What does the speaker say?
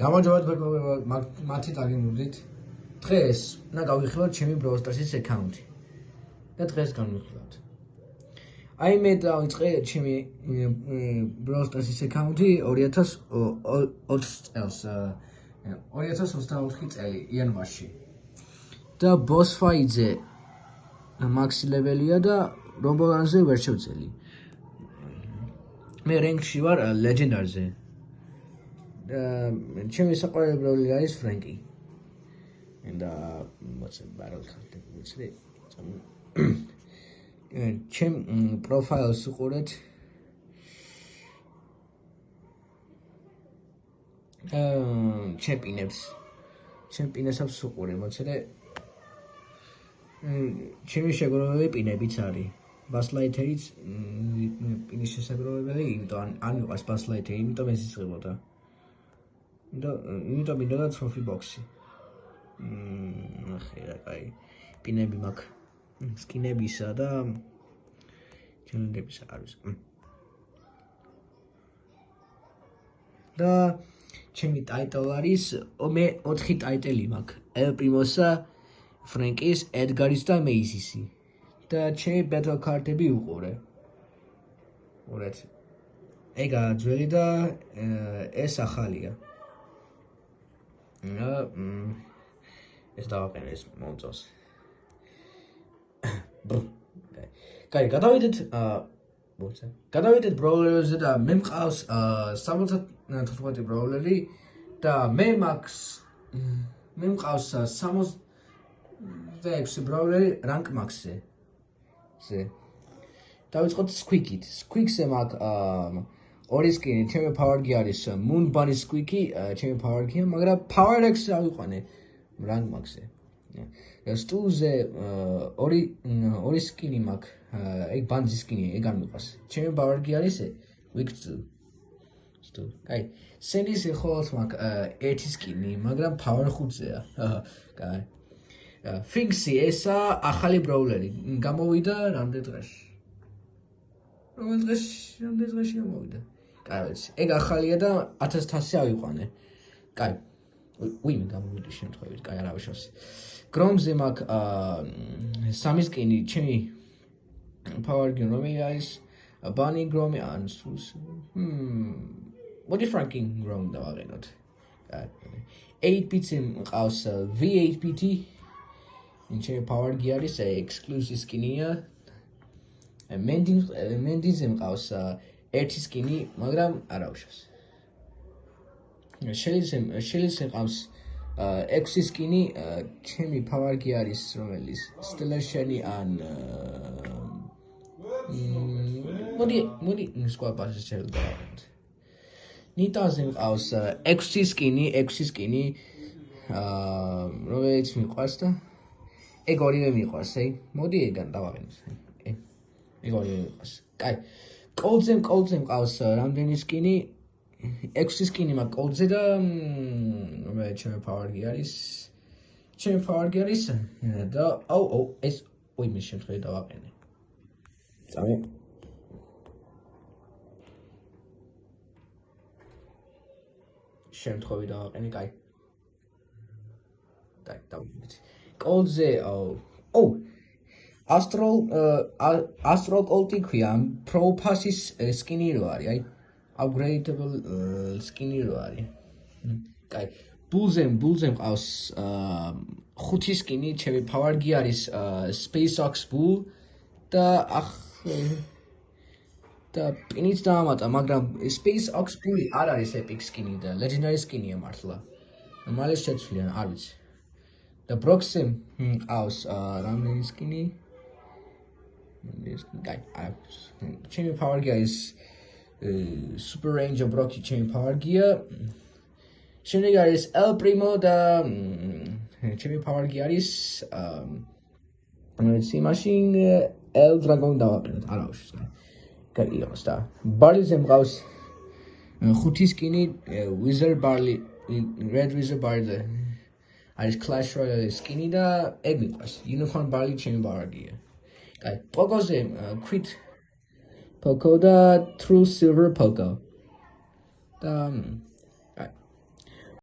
გამარჯობა მათი დაგიმოვდით. დღეს უნდა გავიხილოთ ჩემი Brawl Stars-ის აკაუნტი. და დღეს განვიხილავთ. აი მე დავიწყე ჩემი Brawl Stars-ის აკაუნტი 2020 წელს 2024 წელი იანვარში. და boss fight-ზე maxi level-ია და Roblox-ზე ვერ შევწელი. მე rank-ში ვარ legendary-ზე. ჩემი საყვარელი brawler არის Frankie. And what's a battle card? What's it? ჩემ პროფაილს უყურეთ. ჩემპიონებს უყურე, მოიცადე. ჩემი შეგროვებული პინებიც არის. ბასლაითერიც პინის შესაძლებელი, იმიტომ არ მიყვარს ბასლაითერი, იმიტომ ეს იწებოდა. იმიტომ მინდოდა trophy box-ი. ნახე რა კაი პინები მაქვს. სკინებისა და ჩელენჯებისა არის. და ჩემი ტაიტლი არის მე 4 ტაიტელი მაქვს. El Primo's-ა, Frankie-ის, Edgar-ის და Maze-ისი. და ჩემი battle card-ები უყურე. უყურეთ. ეგა ძველი და ეს ახალია. ეს დავაყენე ეს მომწონს. კაი, გადავიდეთ brawler-ზე და მე მყავს 74 brawler-ი და მე მყავს 66 brawler-ი rank max-ზე. დავიწყოთ Squeaky-ით. Squeaky-ზე მაქვს ორი სკინი, ჩემი power gear არის Moon Bunny Squeaky, ჩემი power gear, მაგრამ power X ავიყვანე rank max-ზე. სტულზე ორი სკინი მაქვს, ეგ ბანძი სკინი, ეგ არ მიყვარს. ჩემი power gear არის Weak სტულ. კაი, სენის ხოლმე მაქვს ერთი სკინი, მაგრამ power 5-ზეა. კაი. Finksy ესა ახალი brawler-ი, გამოვიდა რამდენ დღეში? რამდენ დღეში გამოვიდა? კაი, ეგ ახალია და 1100 ავიყვანე. კაი. ვინ გამოვიდა შემთხვევით, კაი, არა ვიშოს. Grom-ზე მაქვს სამი სკინი, ჩემი power gear რომელი არის? Bunny Grom ან მოდი Frankie Grom დავაყენოთ. კაი. 8-bit-ზე მყავს V8-bit. ჩემი power gear არის exclusive skin-ია. Mendy-ზე მყავს ერთი სკინი, მაგრამ არა უშავს. Shelly-ზე მყავს 6 სკინი, ჩემი power gear არის რომელიც Stellar Shelly ან მოდი სხვა პასის შევდავართ. Nita-ზე მყავს 6 სკინი, რომელიც მიყვარს და ეგ ორივე მიყვარს, მოდი ეგან დავაყენოთ. ეგ ორივე მიყვარს. კაი. Cold-ზე მყავს რამდენი სკინი? 6 სკინი მაქვს Cold-ზე და რომელიც ჩემი power gear არის და ეს მის შემთხვევით დავაყენე. წამი. შემთხვევით დავაყენე, კაი. დავიდეთ. Cold-ზე Astral Colt-ი ქვია, Pro Pass-ის სკინი რო არის, აი upgradable skin-ი რო არის. კაი. Bull-ზე მყავს 5 სკინი, ჩემი power gear არის Space Ox Bull და პინიც დაამატა, მაგრამ Space Ox Bull-ი არ არის epic skin-ი და legendary skin-ია მართლა. მალე შეცვლიან, არ ვიცი. და Brock-ზე მყავს რამდენი სკინი? კაი, ჩემი power gear is Super Ranger Brocky ჩემი power gear. შემდეგ არის El Primo და ჩემი power gear არის მაშინ El Dragon დავაყენოთ, არა უშავს. კაი, იღოს და Barley-ზე მყავს 5 სკინი, Wizard Barley, Red Wizard Barley. არის Clash Royale skin-ი და ეგ მიყვარს. Unicorn Barley ჩემი power gear. კაი, Poco-ზე Quit Poco და True Silver Poco. და